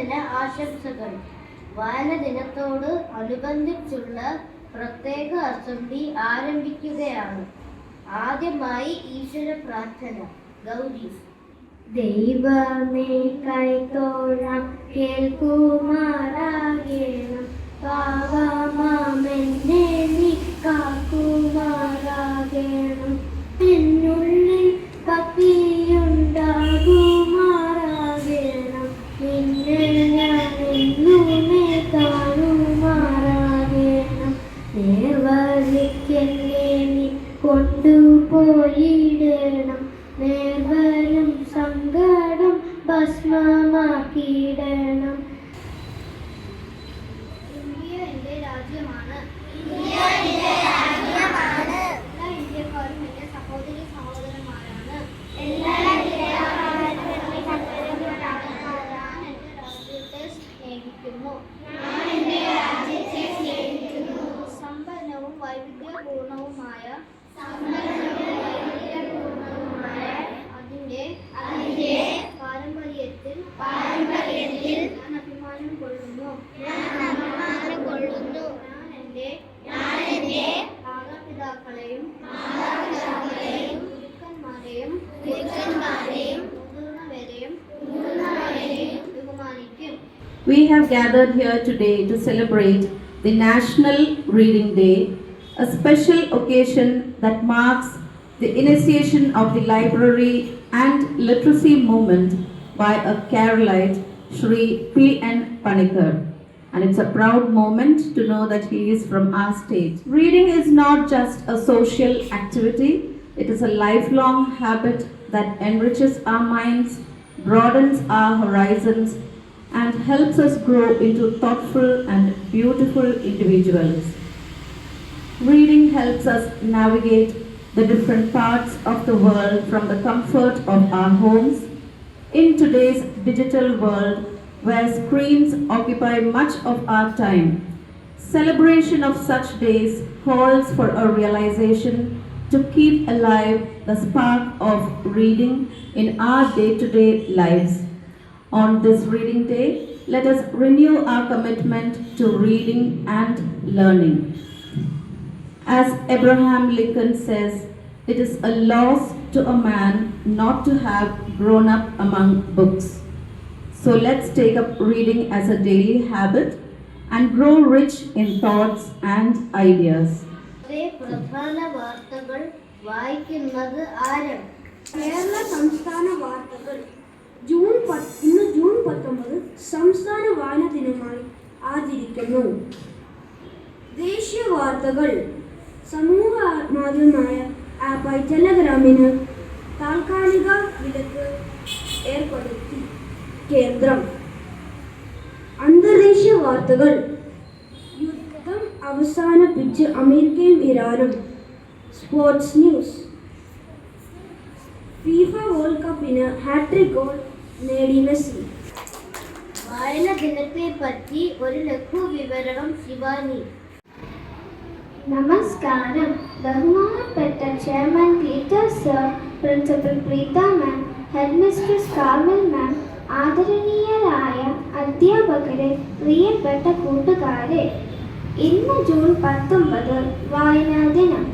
വായനദിന ആശംസകൾ. വായനദിനത്തോട് അനുബന്ധിച്ചുള്ള പ്രത്യേക അസംബ്ലി ആരംഭിക്കുകയാണ്. ആദ്യമായി ഈശ്വര പ്രാർത്ഥന. ഗൗരി. ദൈവമേ കൈത്തോഴാം കേൾക്കുമാറാകേണം, പാവമാമെന്നെ നീ കാക്കുമാറാകേണം, എന്നുള്ളിൽ ഭക്തിയുണ്ടാകുമാറാകേണം, നിന്നെ ഞാൻ എന്നുമേ കാണുമാറാകേണം, നേർവഴിക്കെന്നെ നീ കൊണ്ടുപോയിടണം, നേർവരും സങ്കടം ഭസ്മമാക്കിയിടണം. ഇന്ത്യ എൻ്റെ രാജ്യമാണ്. ഇന്ത്യ എൻ്റെ രാജ്യമാണ്. എല്ലാ ഇന്ത്യക്കാരും എൻ്റെ സഹോദരി സഹോദരന്മാരാണ്. എല്ലാ ഇന്ത്യക്കാരും എൻ്റെ ഞാൻ എൻ്റെ രാജ്യത്തെ സ്നേഹിക്കുന്നു. ഞാൻ എൻ്റെ രാജ്യത്തെ സ്നേഹിക്കുന്നു. സമ്പന്നവും വൈവിധ്യപൂർണവുമായ അതിന്റെ പാരമ്പര്യത്തിൽ ഞാൻ അഭിമാനം കൊള്ളുന്നു. ഞാൻ എൻ്റെ മാതാപിതാക്കളെയും ഗുരുക്കന്മാരെയും മുതിർന്നവരെയും ബഹുമാനിക്കും. We have gathered here today to celebrate the National Reading Day, a special occasion that marks the initiation of the library and literacy movement by a Keralite, Shri P.N. Panikkar. And it's a proud moment to know that he is from our state. Reading is not just a social activity, it is a lifelong habit that enriches our minds, broadens our horizons, and helps us grow into thoughtful and beautiful individuals. Reading helps us navigate the different parts of the world from the comfort of our homes. In today's digital world, where screens occupy much of our time, celebration of such days calls for a realization to keep alive the spark of reading in our day-to-day lives. On this reading day, let us renew our commitment to reading and learning. As Abraham Lincoln says, it is a loss to a man not to have grown up among books. So let's take up reading as a daily habit and grow rich in thoughts and ideas. പ്രധാന വാർത്തകൾ വായിക്കുന്നത് ആരം. കേരള സംസ്ഥാന വാർത്തകൾ. ഇന്ന് June 19 സംസ്ഥാന വായനാ ദിനമായി ആചരിക്കുന്നു. ദേശീയ വാർത്തകൾ. സമൂഹ മാധ്യമമായ ആപ്പായ ടെലഗ്രാമിന് താൽക്കാലിക വിലക്ക് ഏർപ്പെടുത്തി കേന്ദ്രം. അന്തർദേശീയ വാർത്തകൾ. യുദ്ധം അവസാനിപ്പിച്ച് അമേരിക്കയും ഇറാനും. Sports news. ഫിഫ വേൾഡ് കപ്പിന് ഹാട്രിക് ഗോൾ നേടി മെസ്സി. വായന ദിനത്തെ പറ്റി ഒരു ലഘു വിവരണം. ശിവാനി. നമസ്കാരം. ബഹുമാനപ്പെട്ട chairman Peter sir, principal Preetha ma'am, head mistress Carmel ma'am, ആദരണീയരായ അധ്യാപകരെ, പ്രിയപ്പെട്ട കൂട്ടുകാരെ, ഇന്ന് ജൂൺ 19 വായനാ ദിനം.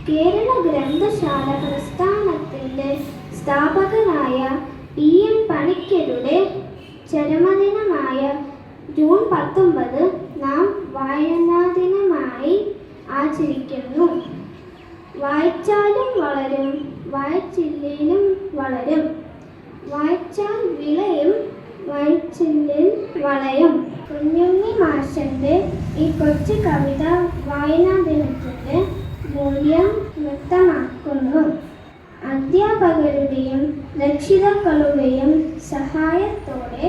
കേരള ഗ്രന്ഥശാല പ്രസ്ഥാനത്തിൻ്റെ സ്ഥാപകനായ P.N. പണിക്കരുടെ ചരമദിനമായ ജൂൺ 19 നാം വായനാ ദിനമായി ആചരിക്കുന്നു. വായിച്ചാലും വളരും, വായിച്ചില്ലേലും വളരും, വായിച്ചാൽ വിളയും, വായിച്ചില്ലേൽ വളയും. കുഞ്ഞുണ്ണി മാഷന്റെ ഈ കൊച്ചു കവിത വായനാ ദിനത്തിൻ്റെ മൂല്യം വ്യക്തമാക്കുന്നു. അധ്യാപകരുടെയും രക്ഷിതാക്കളുടെയും സഹായത്തോടെ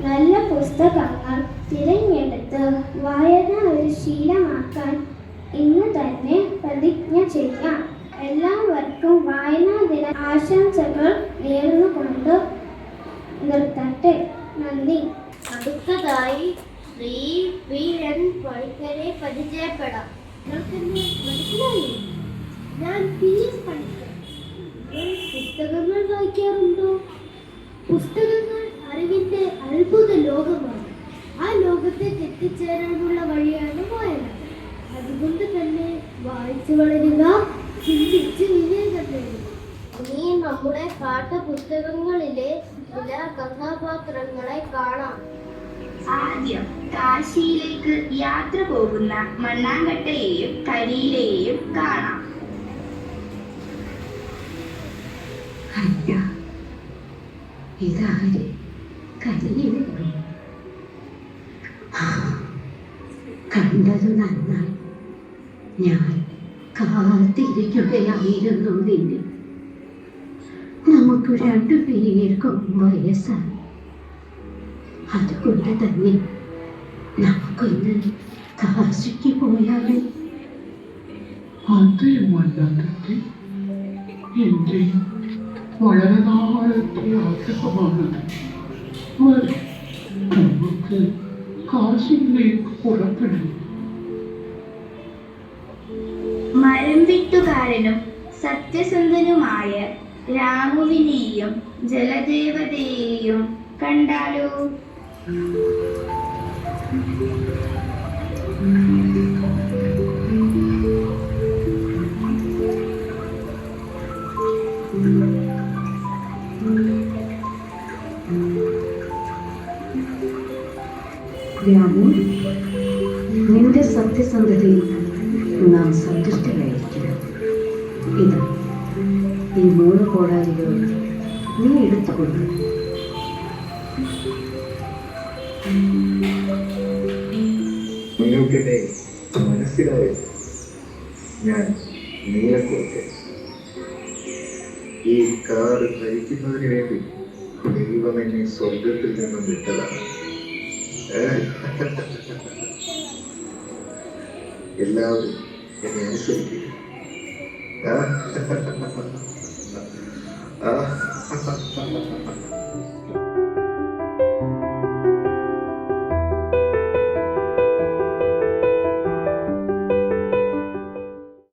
നല്ല പുസ്തകങ്ങൾ തിരഞ്ഞെടുത്ത് വായന ഒരു ശീലമാക്കാൻ ഇന്ന് തന്നെ പ്രതിജ്ഞ ചെയ്യാം. എല്ലാവർക്കും വായനാ ദിന ആശംസകൾ നേർന്നുകൊണ്ട് നിർത്തട്ടെ. നന്ദി. അടുത്തതായി ശ്രീ P.N. പണിക്കരെ പരിചയപ്പെടാം. മനസ്സിലായി? ഞാൻ P.S. പണിക്കർ. പുസ്തകങ്ങൾ വായിക്കാറുണ്ടോ? പുസ്തകങ്ങൾ അറിവിൻ്റെ അത്ഭുത ലോകമാണ്. ആ ലോകത്തേക്ക് എത്തിച്ചേരാനുള്ള വഴിയാണ് വായന. അതുകൊണ്ട് തന്നെ വായിച്ചു വളരുക, ചിന്തിച്ച് വിവേകം നേടുക. ഇനി നമ്മുടെ പാഠപുസ്തകങ്ങളിലെ ചില കഥാപാത്രങ്ങളെ കാണാം. ആദ്യം കാശിയിലേക്ക് യാത്ര പോകുന്ന മണ്ണാങ്കട്ടയെയും കരിയിലെയും കാണാം. അയ്യ, ഇതാര്? കരിയിലെ കണ്ടത് നന്നായി. ഞാൻ കാത്തിരിക്കുകയായിരുന്നു നിന്നെ. നമുക്ക് രണ്ടുപേർക്കും വയസ്സായി. അതുകൊണ്ട് തന്നെ നമുക്കൊന്ന് കാശിക്ക് പോയാലും. അതേ മണ്ണാങ്കട്ടി, എൻ്റെ വളരെ നാളത്തെ ആഗ്രഹമാണത്. വരൂ, നമുക്ക് കാശിയിലേക്ക് പുറപ്പെടും. മരംവിട്ടുകാരനും സത്യസന്ധനുമായ രാമുവിനെയും ജലദേവതയെയും കണ്ടാലോ? രാമു, നിന്റെ സത്യസന്ധതയിൽ നാം സന്തുഷ്ടരായിരിക്കണം. ഇത് ഈ 3 കോടാലികൾ നീ എടുത്തുകൊള്ളു. നിങ്ങൾക്കെന്നെ മനസ്സിലായോ? ഞാൻ നീലക്കോട്ടെ. ഈ കാട് ഭരിക്കുന്നതിന് വേണ്ടി ദൈവം എന്നെ സ്വർഗത്തിൽ നിന്നും വിട്ടതാണ്. എല്ലാവരും എന്നെ അനുസരിക്കും. ആ